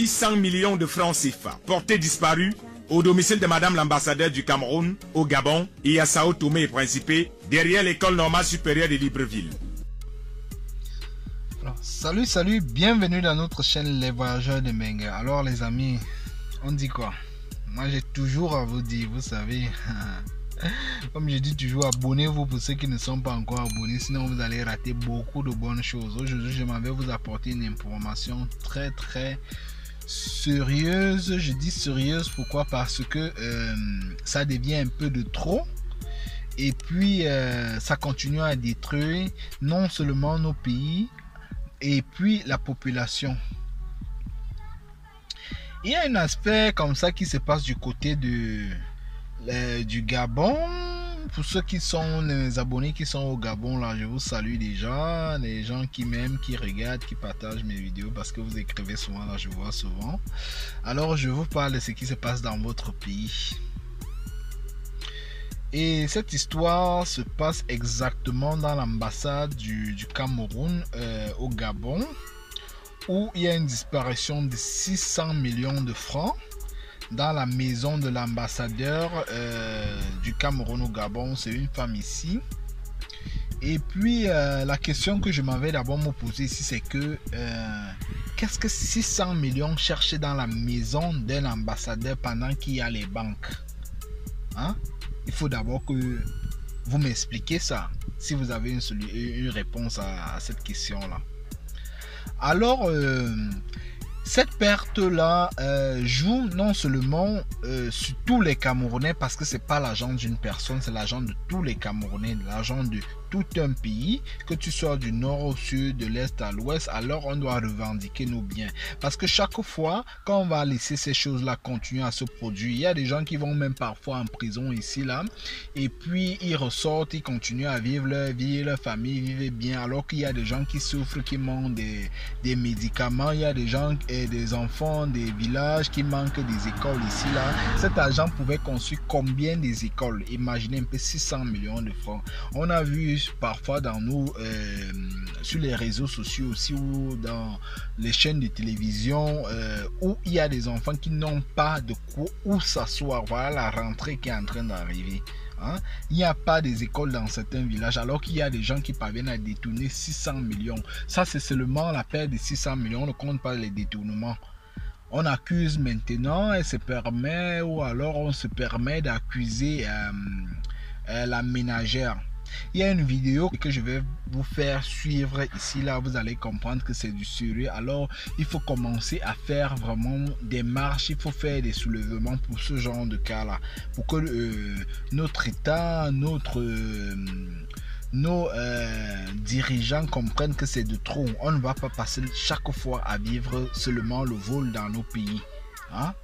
600 millions de francs CFA. Portée disparue au domicile de Madame l'ambassadeur du Cameroun au Gabon et à Sao Tomé et Principe, derrière l'école normale supérieure de Libreville. Alors, salut, bienvenue dans notre chaîne Les Voyageurs de Mbengue. Alors les amis, on dit quoi? Moi j'ai toujours à vous dire, vous savez, comme je dis toujours, abonnez-vous pour ceux qui ne sont pas encore abonnés, sinon vous allez rater beaucoup de bonnes choses. Aujourd'hui, je m'en vais vous apporter une information très sérieuse. Je dis sérieuse pourquoi? Parce que ça devient un peu de trop. Et puis ça continue à détruire non seulement nos pays, et puis la population. Il y a un aspect comme ça qui se passe du côté du Gabon. Pour ceux qui sont les abonnés qui sont au Gabon, là, je vous salue déjà. Les gens qui m'aiment, qui regardent, qui partagent mes vidéos, parce que vous écrivez souvent, là, je vois souvent. Alors, je vous parle de ce qui se passe dans votre pays. Et cette histoire se passe exactement dans l'ambassade du Cameroun au Gabon, où il y a une disparition de 600 millions de francs dans la maison de l'ambassadeur du Cameroun au Gabon. C'est une femme ici. Et puis la question que je m'en vais d'abord me poser ici, c'est que qu'est-ce que 600 millions cherchent dans la maison d'un ambassadeur pendant qu'il y a les banques, hein? Il faut d'abord que vous m'expliquiez ça, si vous avez une réponse à cette question-là. Alors, cette perte-là joue non seulement sur tous les Camerounais, parce que c'est pas l'argent d'une personne, c'est l'argent de tous les Camerounais, l'argent de tout un pays, que tu sois du nord au sud, de l'est à l'ouest. Alors on doit revendiquer nos biens, parce que chaque fois quand on va laisser ces choses-là continuer à se produire, il y a des gens qui vont même parfois en prison ici là, et puis ils ressortent, ils continuent à vivre leur vie, leur famille vivent bien, alors qu'il y a des gens qui souffrent, qui manquent des médicaments. Il y a des gens et des enfants des villages qui manquent des écoles ici là. Cet argent pouvait construire combien des écoles? Imaginez un peu, 600 millions de francs. On a vu parfois dans nous sur les réseaux sociaux aussi, ou dans les chaînes de télévision, où il y a des enfants qui n'ont pas de quoi où s'asseoir. Voilà la rentrée qui est en train d'arriver, hein? Il n'y a pas des écoles dans certains villages, alors qu'il y a des gens qui parviennent à détourner 600 millions. Ça, c'est seulement la perte de 600 millions, on ne compte pas les détournements. On accuse maintenant, elle se permet, ou alors on se permet d'accuser la ménagère. Il y a une vidéo que je vais vous faire suivre ici là, vous allez comprendre que c'est du sérieux. Alors il faut commencer à faire vraiment des marches, il faut faire des soulèvements pour ce genre de cas là, pour que notre état, nos dirigeants comprennent que c'est de trop. On ne va pas passer chaque fois à vivre seulement le vol dans nos pays, hein?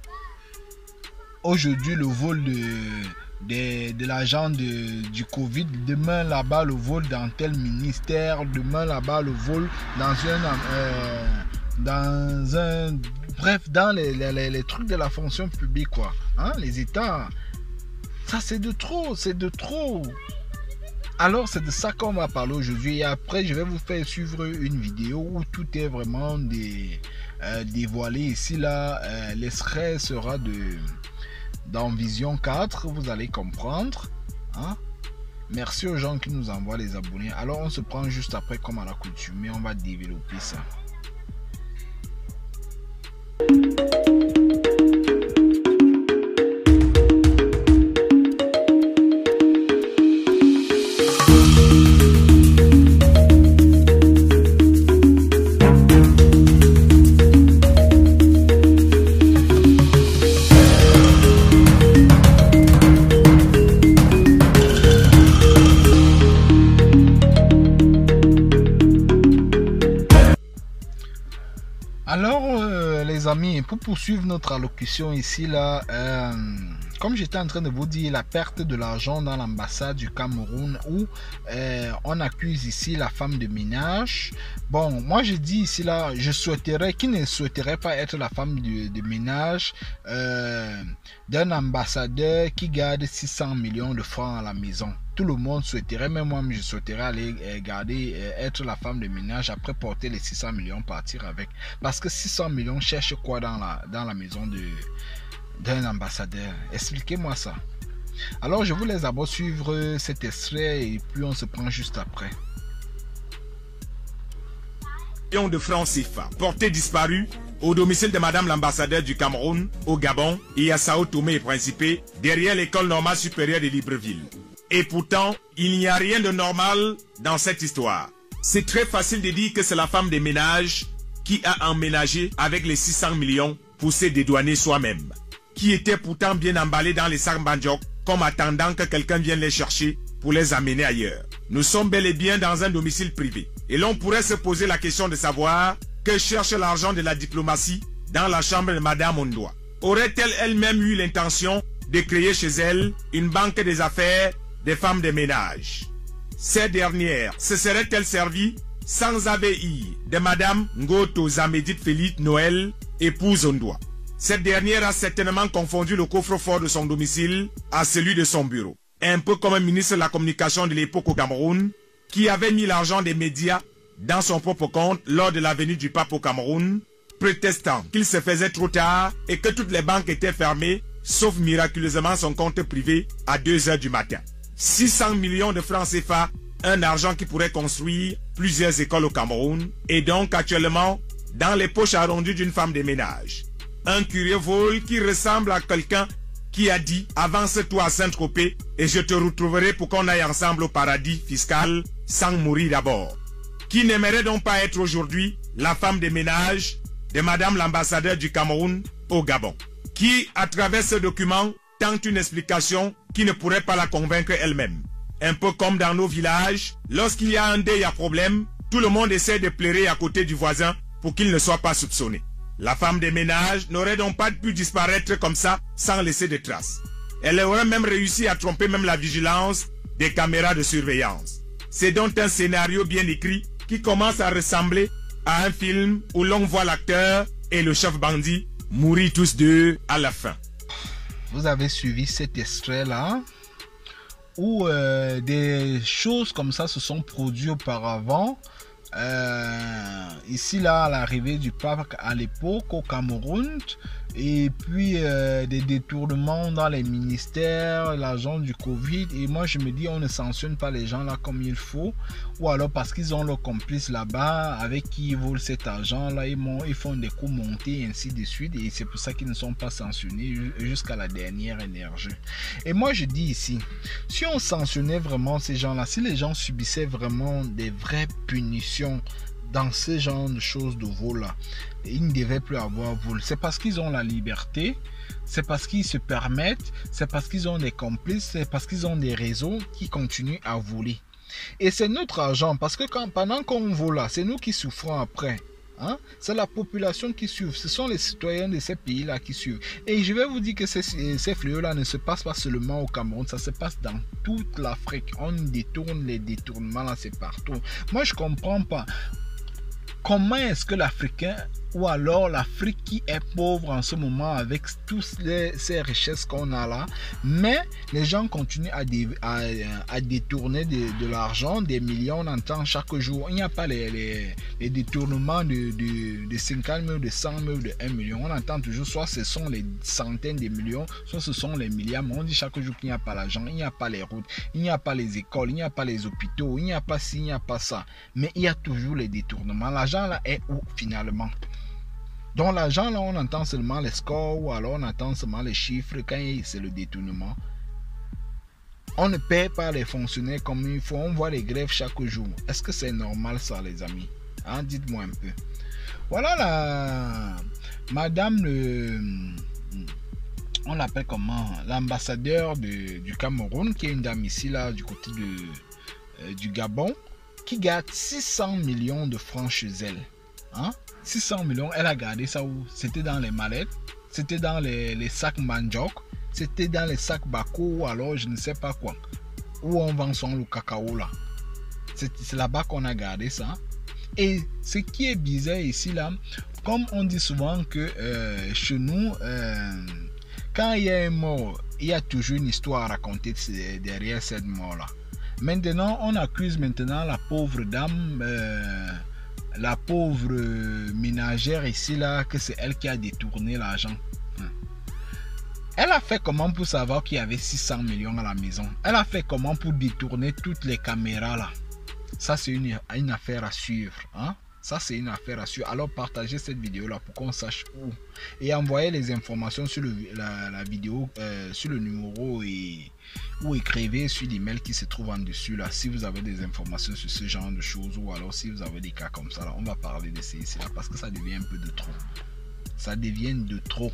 Aujourd'hui le vol de l'argent du Covid, demain là-bas le vol dans tel ministère, demain là-bas le vol bref, dans les trucs de la fonction publique, quoi, hein, les États. Ça c'est de trop, Alors c'est de ça qu'on va parler aujourd'hui, et après je vais vous faire suivre une vidéo où tout est vraiment dévoilé ici là. L'extrait sera dans Vision 4, vous allez comprendre, hein? Merci aux gens qui nous envoient les abonnés. Alors on se prend juste après, comme à l'accoutumée, on va développer ça. Alors les amis, pour poursuivre notre allocution ici là, comme j'étais en train de vous dire, la perte de l'argent dans l'ambassade du Cameroun où on accuse ici la femme de ménage. Bon, moi je dis ici là, je souhaiterais, qui ne souhaiterait pas être la femme de ménage d'un ambassadeur qui garde 600 millions de francs à la maison. Tout le monde souhaiterait, même moi je souhaiterais aller être la femme de ménage, après porter les 600 millions, partir avec. Parce que 600 millions cherche quoi dans la maison d'un ambassadeur? Expliquez-moi ça. Alors je vous laisse d'abord suivre cet extrait et puis on se prend juste après. De francs CFA portés disparus au domicile de Madame l'ambassadeur du Cameroun au Gabon et à Sao Tomé et Principe, derrière l'école normale supérieure de Libreville. Et pourtant, il n'y a rien de normal dans cette histoire. C'est très facile de dire que c'est la femme des ménages qui a emménagé avec les 600 millions pour se dédouaner soi-même, qui était pourtant bien emballée dans les sacs Banjok, comme attendant que quelqu'un vienne les chercher pour les amener ailleurs. Nous sommes bel et bien dans un domicile privé. Et l'on pourrait se poser la question de savoir que cherche l'argent de la diplomatie dans la chambre de Madame Ondoa. Aurait-elle elle-même eu l'intention de créer chez elle une banque des affaires des femmes de ménage? Ces dernières se seraient-elles servies sans AVI de Madame Ngoto Zamédite Félix Noël, épouse Ondoa? Cette dernière a certainement confondu le coffre-fort de son domicile à celui de son bureau. Un peu comme un ministre de la communication de l'époque au Cameroun, qui avait mis l'argent des médias dans son propre compte lors de la venue du pape au Cameroun, prétextant qu'il se faisait trop tard et que toutes les banques étaient fermées, sauf miraculeusement son compte privé à 2 h du matin. 600 millions de francs CFA, un argent qui pourrait construire plusieurs écoles au Cameroun, et donc actuellement dans les poches arrondies d'une femme de ménage. Un curieux vol qui ressemble à quelqu'un qui a dit « Avance-toi à Saint-Tropez et je te retrouverai pour qu'on aille ensemble au paradis fiscal sans mourir d'abord ». Qui n'aimerait donc pas être aujourd'hui la femme de ménage de Madame l'ambassadeur du Cameroun au Gabon, qui, à travers ce document, tente une explication qui ne pourrait pas la convaincre elle-même. Un peu comme dans nos villages, lorsqu'il y a un deuil à problème, tout le monde essaie de pleurer à côté du voisin pour qu'il ne soit pas soupçonné. La femme de ménage n'aurait donc pas pu disparaître comme ça sans laisser de traces. Elle aurait même réussi à tromper même la vigilance des caméras de surveillance. C'est donc un scénario bien écrit qui commence à ressembler à un film où l'on voit l'acteur et le chef bandit mourir tous deux à la fin. Vous avez suivi cet extrait-là où des choses comme ça se sont produites auparavant. Ici là, à l'arrivée du pape à l'époque au Cameroun, et puis des détournements dans les ministères, l'argent du Covid, et moi je me dis on ne sanctionne pas les gens là comme il faut, ou alors parce qu'ils ont leurs complices là-bas avec qui ils volent cet argent là, ils font des coups montés et ainsi de suite, et c'est pour ça qu'ils ne sont pas sanctionnés jusqu'à la dernière énergie. Et moi je dis ici, si on sanctionnait vraiment ces gens là, si les gens subissaient vraiment des vraies punitions dans ce genre de choses de vol là, ils ne devaient plus avoir vol. C'est parce qu'ils ont la liberté, c'est parce qu'ils se permettent, c'est parce qu'ils ont des complices, c'est parce qu'ils ont des réseaux qui continuent à voler. Et c'est notre argent, parce que pendant qu'on vole là, c'est nous qui souffrons après. Hein? C'est la population qui suit, ce sont les citoyens de ces pays-là qui suivent. Et je vais vous dire que ces fléaux-là ne se passent pas seulement au Cameroun, ça se passe dans toute l'Afrique. On détourne, les détournements là, c'est partout. Moi, je comprends pas. Comment est-ce que l'Africain, ou alors l'Afrique qui est pauvre en ce moment avec toutes ces richesses qu'on a là, mais les gens continuent à détourner de l'argent, des millions, on entend chaque jour. Il n'y a pas les détournements de 50 000, de 100 000, de 1 million. On entend toujours, soit ce sont les centaines de millions, soit ce sont les milliards, mais on dit chaque jour qu'il n'y a pas l'argent, il n'y a pas les routes, il n'y a pas les écoles, il n'y a pas les hôpitaux, il n'y a pas ci, il n'y a pas ça. Mais il y a toujours les détournements. L'argent là est où finalement? Donc l'argent là, on entend seulement les scores, ou alors on entend seulement les chiffres quand c'est le détournement. On ne paie pas les fonctionnaires comme il faut, on voit les grèves chaque jour. Est-ce que c'est normal ça les amis? Hein, dites-moi un peu. Voilà la madame on l'appelle comment? L'ambassadeur du Cameroun, qui est une dame ici là du côté du Gabon, qui garde 600 millions de francs chez elle. Hein? 600 millions, elle a gardé ça où? C'était dans les mallettes, c'était dans les sacs Manjok, C'était dans les sacs Bako ou alors je ne sais pas quoi. Où on vend son le cacao là. C'est là-bas qu'on a gardé ça. Et ce qui est bizarre ici là, comme on dit souvent que chez nous, quand il y a un mort, il y a toujours une histoire à raconter derrière cette mort là. Maintenant, on accuse maintenant la pauvre dame, la pauvre ménagère ici là, que c'est elle qui a détourné l'argent. Elle a fait comment pour savoir qu'il y avait 600 millions à la maison? Elle a fait comment pour détourner toutes les caméras là? Ça, c'est une affaire à suivre. Hein? Ça, c'est une affaire à suivre. Alors, partagez cette vidéo là pour qu'on sache où. Et envoyez les informations sur la vidéo, sur le numéro ou écrivez sur l'email qui se trouve en dessus là. Si vous avez des informations sur ce genre de choses ou alors si vous avez des cas comme ça là, on va parler de ces ici là parce que ça devient un peu de trop. Ça devient de trop.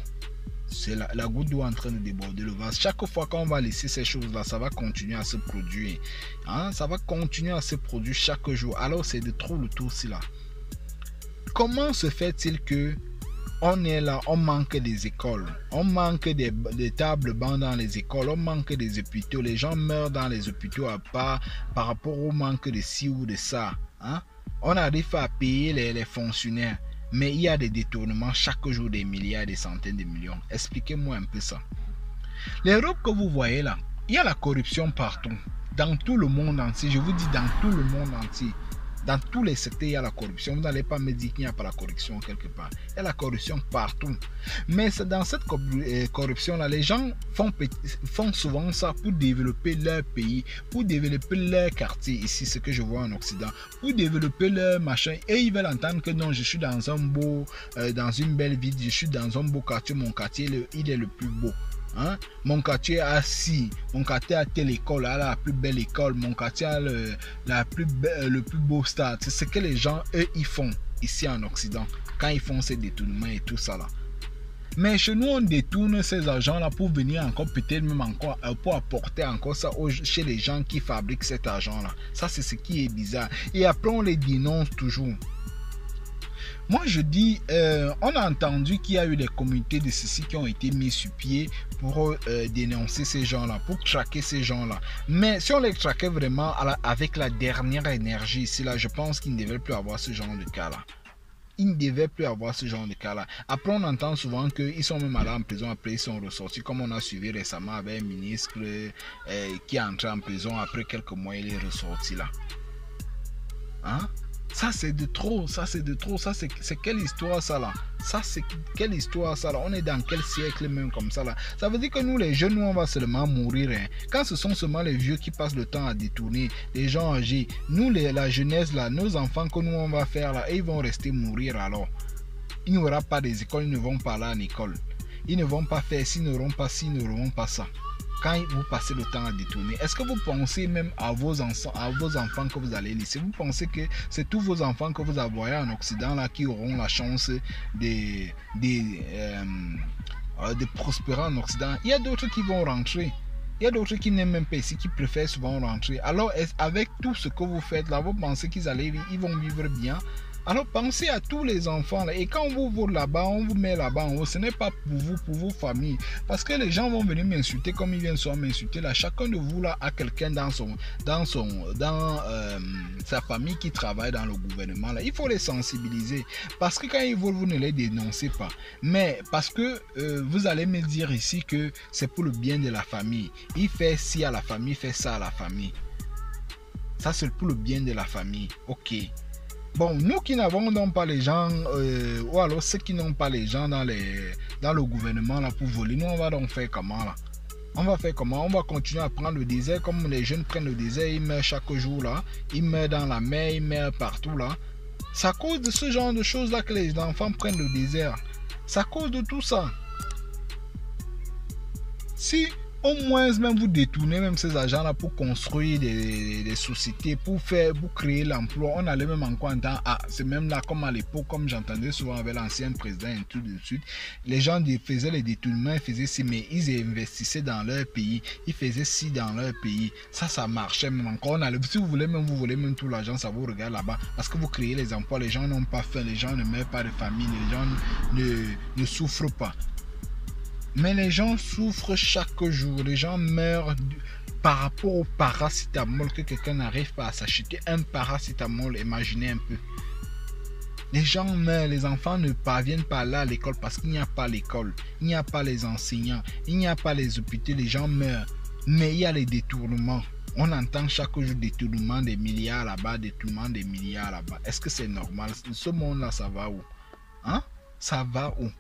C'est la goutte d'eau en train de déborder le vase. Chaque fois qu'on va laisser ces choses-là, ça va continuer à se produire. Hein? Ça va continuer à se produire chaque jour. Alors c'est de trop le tour-ci là. Comment se fait-il que on est là, on manque des écoles, on manque des tables bancs dans les écoles, on manque des hôpitaux, les gens meurent dans les hôpitaux à part par rapport au manque de ci ou de ça. Hein? On arrive à payer les fonctionnaires. Mais il y a des détournements chaque jour des milliards, des centaines de millions. Expliquez-moi un peu ça. L'Europe que vous voyez là, il y a la corruption partout. Dans tout le monde entier, je vous dis dans tout le monde entier. Dans tous les secteurs, il y a la corruption. Vous n'allez pas me dire qu'il n'y a pas la corruption quelque part. Il y a la corruption partout. Mais dans cette corruption-là, les gens font souvent ça pour développer leur pays, pour développer leur quartier. Ici, ce que je vois en Occident. Pour développer leur machin. Et ils veulent entendre que non, je suis dans dans une belle ville, je suis dans un beau quartier. Mon quartier, il est le plus beau. Hein? Mon quartier a si, mon quartier a telle école, a la plus belle école, mon quartier a le plus beau stade. C'est ce que les gens, eux, ils font ici en Occident, quand ils font ces détournements et tout ça là. Mais chez nous, on détourne ces argents-là pour venir encore, peut-être même encore, pour apporter encore ça chez les gens qui fabriquent cet argent-là. Ça, c'est ce qui est bizarre. Et après, on les dénonce toujours. Moi, je dis, on a entendu qu'il y a eu des comités de ceci qui ont été mis sur pied pour dénoncer ces gens-là, pour traquer ces gens-là. Mais si on les traquait vraiment avec la dernière énergie ici, là, je pense qu'il ne devait plus avoir ce genre de cas-là. Il ne devait plus avoir ce genre de cas-là. Après, on entend souvent qu'ils sont même allés en prison, après ils sont ressortis, comme on a suivi récemment avec un ministre qui est entré en prison, après quelques mois, il est ressorti là. Hein? Ça c'est de trop, ça c'est de trop, ça c'est quelle histoire ça là? Ça c'est quelle histoire ça là? On est dans quel siècle même comme ça là? Ça veut dire que nous les jeunes, nous on va seulement mourir. Hein? Quand ce sont seulement les vieux qui passent le temps à détourner, les gens âgés, nous la jeunesse là, nos enfants que nous on va faire là, et ils vont rester mourir alors. Il n'y aura pas des écoles, ils ne vont pas aller en école. Ils ne vont pas faire, s'ils n'auront pas ci, ils n'auront pas ça. Quand vous passez le temps à détourner, est-ce que vous pensez même à vos enfants que vous allez laisser? Vous pensez que c'est tous vos enfants que vous envoyez en Occident là qui auront la chance de prospérer en Occident? Il y a d'autres qui vont rentrer. Il y a d'autres qui n'aiment même pas ici, qui préfèrent souvent rentrer. Alors, avec tout ce que vous faites là, vous pensez ils vont vivre bien? Alors pensez à tous les enfants là. Et quand on vous voit là-bas, on vous met là-bas en haut, ce n'est pas pour vous, pour vos familles. Parce que les gens vont venir m'insulter comme ils viennent souvent m'insulter là. Chacun de vous là a quelqu'un dans sa famille qui travaille dans le gouvernement là. Il faut les sensibiliser. Parce que quand ils veulent, vous ne les dénoncez pas. Mais parce que vous allez me dire ici que c'est pour le bien de la famille. Il fait ci à la famille, il fait ça à la famille. Ça c'est pour le bien de la famille. Ok. Bon, nous qui n'avons donc pas les gens, ou alors ceux qui n'ont pas les gens dans le gouvernement là pour voler, nous on va donc faire comment là? On va faire comment? On va continuer à prendre le désert comme les jeunes prennent le désert, ils meurent chaque jour là, ils meurent dans la mer, ils meurent partout là. C'est à cause de ce genre de choses là que les enfants prennent le désert. C'est à cause de tout ça. Si au moins même vous détournez même ces agents là pour construire des sociétés, pour créer l'emploi, on allait même encore entendre, ah c'est même là comme à l'époque, comme j'entendais souvent avec l'ancien président et tout de suite, les gens faisaient les détournements, ils faisaient ci, mais ils investissaient dans leur pays, ils faisaient ci dans leur pays, ça marchait même encore. On allait, si vous voulez même, vous voulez même tout l'argent, ça vous regarde là-bas, parce que vous créez les emplois, les gens n'ont pas faim, les gens ne meurent pas de famine, les gens ne souffrent pas. Mais les gens souffrent chaque jour. Les gens meurent par rapport au paracétamol que quelqu'un n'arrive pas à s'acheter. Un paracétamol, imaginez un peu. Les gens meurent, les enfants ne parviennent pas là à l'école parce qu'il n'y a pas l'école, il n'y a pas les enseignants, il n'y a pas les hôpitaux, les gens meurent. Mais il y a les détournements. On entend chaque jour détournement des milliards là-bas, détournement des milliards là-bas. Est-ce que c'est normal? Ce monde-là, ça va où? Hein? Ça va où?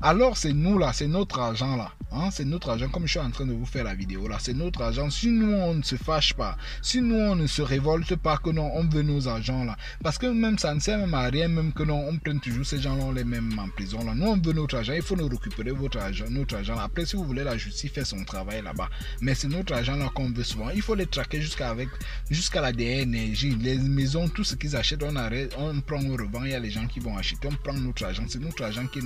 Alors c'est nous là, c'est notre argent là, hein? C'est notre argent, comme je suis en train de vous faire la vidéo là, c'est notre argent. Si nous on ne se fâche pas, si nous on ne se révolte pas, que non, on veut nos argents là, parce que même ça ne sert même à rien, même que non, on prenne toujours ces gens là, on les met en prison là. Nous on veut notre argent, il faut nous récupérer notre argent là. Après si vous voulez, la justice fait son travail là-bas, mais c'est notre argent là qu'on veut souvent. Il faut les traquer jusqu'à la dernière énergie, les maisons, tout ce qu'ils achètent, on arrête, on prend, on revend. Il y a les gens qui vont acheter, on prend notre argent, c'est notre argent qui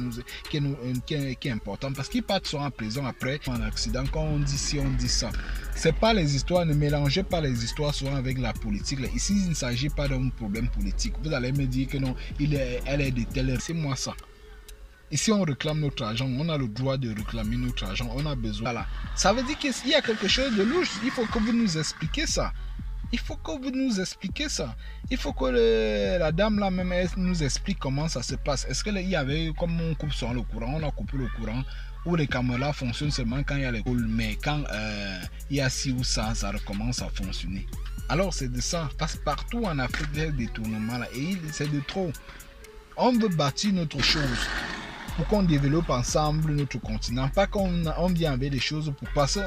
est important, parce qu'ils partent souvent en prison après un accident. Quand on dit ci, on dit ça. C'est pas les histoires, ne mélangez pas les histoires souvent avec la politique. Ici, il ne s'agit pas d'un problème politique. Vous allez me dire que non, elle est de telle. C'est moi ça. Ici, on réclame notre argent, on a le droit de réclamer notre argent, on a besoin. Voilà. Ça veut dire qu'il y a quelque chose de louche. Il faut que vous nous expliquiez ça. Il faut que vous nous expliquiez ça. Il faut que la dame là même nous explique comment ça se passe. Est-ce qu'il y avait, comme on coupe sur le courant, on a coupé le courant, ou les caméras fonctionnent seulement quand il y a les coups, mais quand il y a ci ou ça recommence à fonctionner. Alors c'est de ça. Parce que partout en Afrique, il y a des tournements là, et c'est de trop. On veut bâtir notre chose pour qu'on développe ensemble notre continent, pas qu'on vient avec des choses pour passer.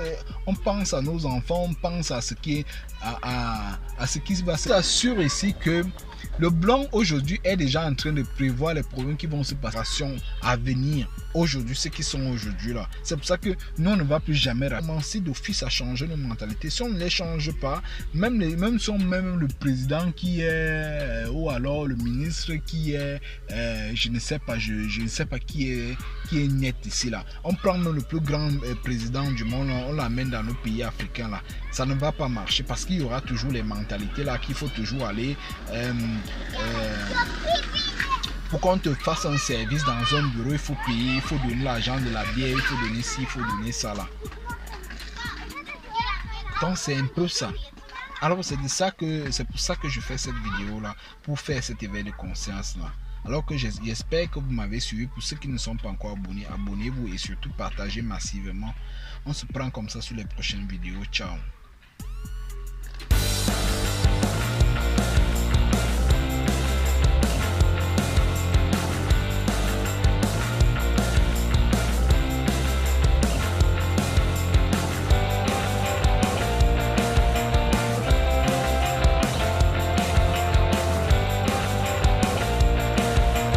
On pense à nos enfants, on pense à ce qui est à ce qui se va. C'est sûr ici que le blanc aujourd'hui est déjà en train de prévoir les problèmes qui vont se passer à venir. Aujourd'hui, ceux qui sont aujourd'hui là. C'est pour ça que nous, on ne va plus jamais commencer d'office à changer nos mentalités. Si on ne les change pas, même le président qui est, ou alors le ministre qui est, je ne sais pas qui est net ici là. On prend le plus grand président du monde, on l'amène dans nos pays africains là. Ça ne va pas marcher parce qu'il y aura toujours les mentalités là qu'il faut toujours aller. Pour qu'on te fasse un service dans un bureau, il faut payer, il faut donner l'argent de la bière, il faut donner ci, il faut donner ça là. Donc c'est un peu ça. Alors c'est pour ça que je fais cette vidéo là, pour faire cet éveil de conscience là. Alors que j'espère que vous m'avez suivi. Pour ceux qui ne sont pas encore abonnés, abonnez-vous et surtout partagez massivement. On se prend comme ça sur les prochaines vidéos. Ciao.